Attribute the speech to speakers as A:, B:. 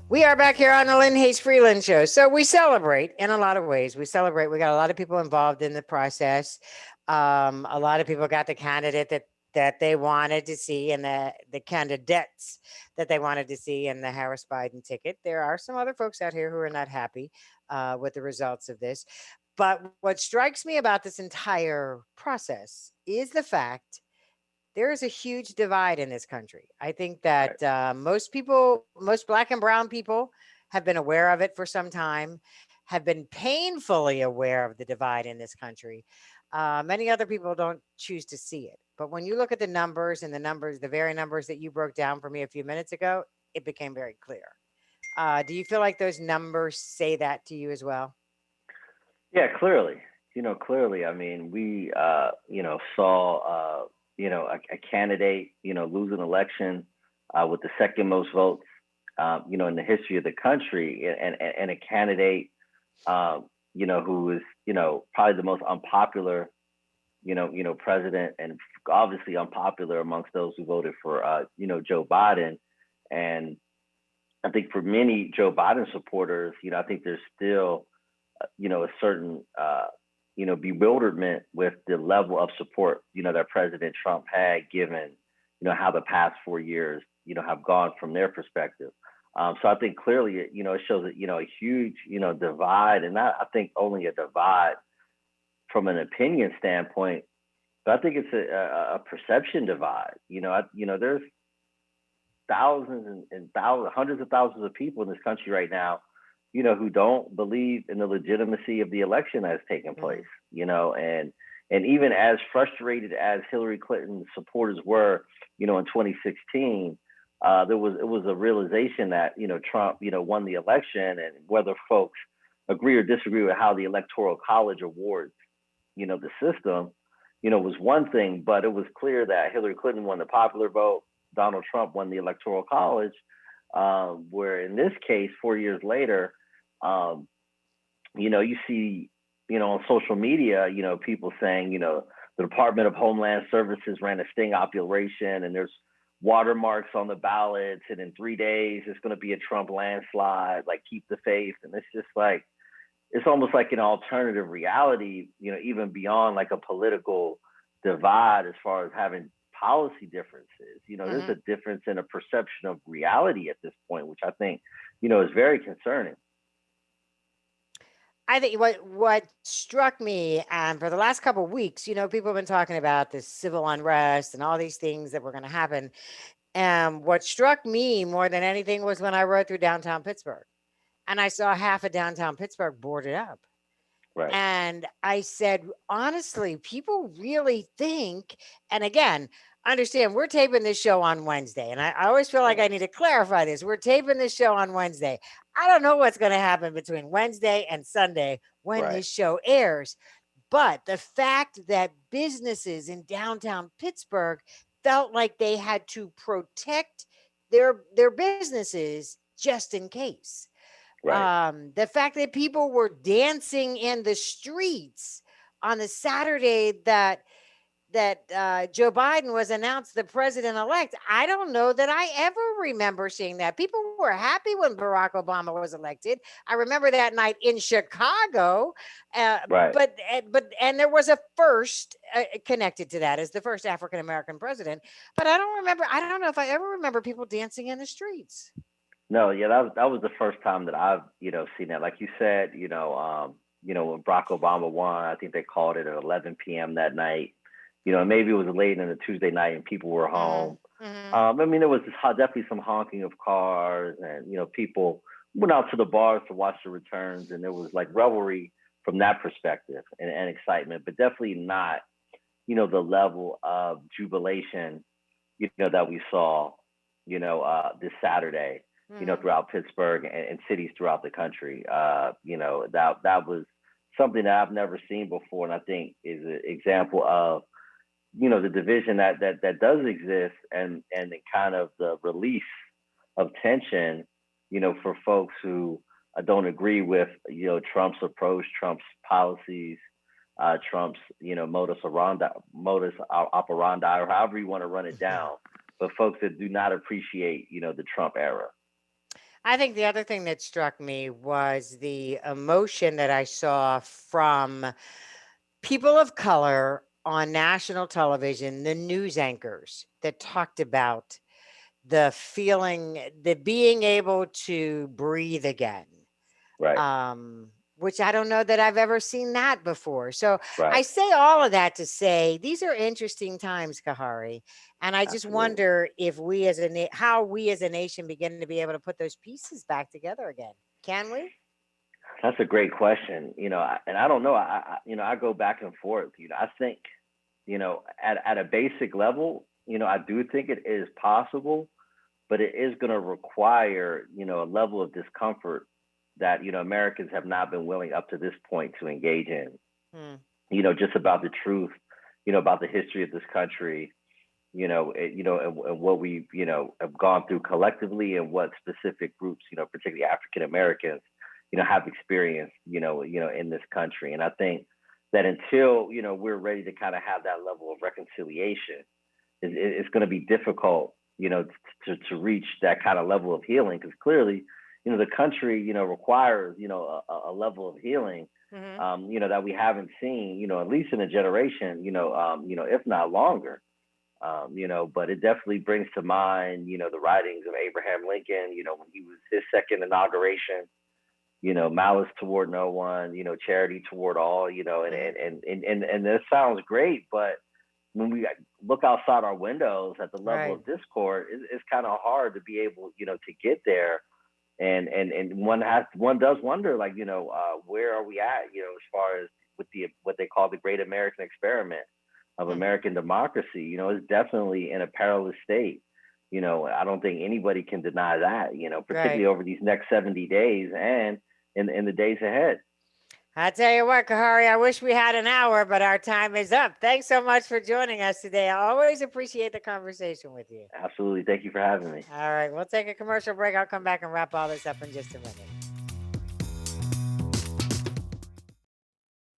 A: We are back here on the Lynne Hayes Freeland show. So we celebrate in a lot of ways. We celebrate. We got a lot of people involved in the process. A lot of people got the candidate that they wanted to see, and the candidates that they wanted to see in the Harris Biden ticket. There are some other folks out here who are not happy with the results of this. But what strikes me about this entire process is the fact there is a huge divide in this country. I think
B: Right.
A: that most people, most Black and brown people, have been aware of it for some time, have been painfully aware of the divide in this country. Many other people don't choose to see it. But when you look at the numbers and the numbers, the very numbers that you broke down for me a few minutes ago, it became very clear. Do you feel like those numbers say that to you as well?
B: Yeah, clearly. Clearly. I mean, we, saw, a candidate, lose an election with the second most votes, in the history of the country, and a candidate, who is, probably the most unpopular, president, and obviously unpopular amongst those who voted for, Joe Biden. And I think for many Joe Biden supporters, I think there's still a certain bewilderment with the level of support that President Trump had, given how the past 4 years have gone from their perspective. So I think clearly it shows that a huge divide, and not, I think, only a divide from an opinion standpoint, but I think it's a perception divide. There's thousands and thousands, hundreds of thousands of people in this country right now, who don't believe in the legitimacy of the election that has taken place, and even as frustrated as Hillary Clinton's supporters were, in 2016, it was a realization that, Trump, won the election, and whether folks agree or disagree with how the Electoral College awards, the system, was one thing, but it was clear that Hillary Clinton won the popular vote, Donald Trump won the Electoral College, where in this case, 4 years later, you see, on social media, people saying, the Department of Homeland Services ran a sting operation, and there's watermarks on the ballots, and in 3 days it's going to be a Trump landslide, like, keep the faith. And it's just like, it's almost like an alternative reality, even beyond like a political divide as far as having policy differences. There's
A: Mm-hmm.
B: a difference in a perception of reality at this point, which I think, is very concerning.
A: I think what struck me, for the last couple of weeks, people have been talking about this civil unrest and all these things that were going to happen. And what struck me more than anything was when I rode through downtown Pittsburgh and I saw half of downtown Pittsburgh boarded up.
B: Right.
A: And I said, honestly, people really think, and again, understand we're taping this show on Wednesday. And I always feel like
B: Right.
A: I need to clarify this. We're taping this show on Wednesday. I don't know what's going to happen between Wednesday and Sunday when
B: Right.
A: this show airs. But the fact that businesses in downtown Pittsburgh felt like they had to protect their businesses just in case.
B: Right.
A: The fact that people were dancing in the streets on the Saturday that Joe Biden was announced the president elect. I don't know that I ever remember seeing that. People were happy when Barack Obama was elected. I remember that night in Chicago, uh,
B: Right.
A: but there was a first connected to that as the first African American president. But I don't remember. I don't know if I ever remember people dancing in the streets.
B: No, yeah, that was the first time that I've, seen that. Like you said, when Barack Obama won, I think they called it at 11 p.m. that night. Maybe it was late in the Tuesday night and people were
A: Mm-hmm.
B: home.
A: Mm-hmm.
B: I mean, there was definitely some honking of cars, and people went out to the bars to watch the returns, and there was like revelry from that perspective, and excitement, but definitely not, the level of jubilation, that we saw, this Saturday,
A: Mm-hmm.
B: throughout Pittsburgh, and cities throughout the country. That was something that I've never seen before, and I think is an example of, the division that does exist, and the kind of the release of tension, for folks who don't agree with, Trump's approach, Trump's policies, Trump's, modus operandi, or however you want to run it down. But folks that do not appreciate, the Trump era.
A: I think the other thing that struck me was the emotion that I saw from people of color on national television, the news anchors that talked about the feeling, the being able to breathe again.
B: Right.
A: Which I don't know that I've ever seen that before. So I
B: Right.
A: say all of that to say these are interesting times, Khari. And I just
B: Absolutely.
A: wonder if how we as a nation begin to be able to put those pieces back together again. Can we?
B: That's a great question. And I don't know. I go back and forth. I think, at a basic level, I do think it is possible, but it is going to require, a level of discomfort that, Americans have not been willing up to this point to engage in.
A: Hmm.
B: Just about the truth, about the history of this country, and what we, have gone through collectively, and what specific groups, particularly African Americans, have experienced, in this country. And I think that until, we're ready to kind of have that level of reconciliation, it's going to be difficult, to reach that kind of level of healing, because clearly, the country, requires, a level of healing,
A: Mm-hmm.
B: that we haven't seen, at least in a generation, if not longer. But it definitely brings to mind, the writings of Abraham Lincoln, when he was his second inauguration, malice toward no one, charity toward all, and this sounds great, but when we look outside our windows at the level
A: Right.
B: of discord, it's kind of hard to be able, to get there. And one does wonder, like, where are we at, as far as with what they call the great American experiment of
A: Hmm.
B: American democracy. It's definitely in a perilous state. I don't think anybody can deny that, particularly
A: Right.
B: over these next 70 days and in the days ahead.
A: I tell you what, Khari, I wish we had an hour, but our time is up. Thanks so much for joining us today. I always appreciate the conversation with you.
B: Absolutely. Thank you for having me.
A: All right, we'll take a commercial break. I'll come back and wrap all this up in just a minute.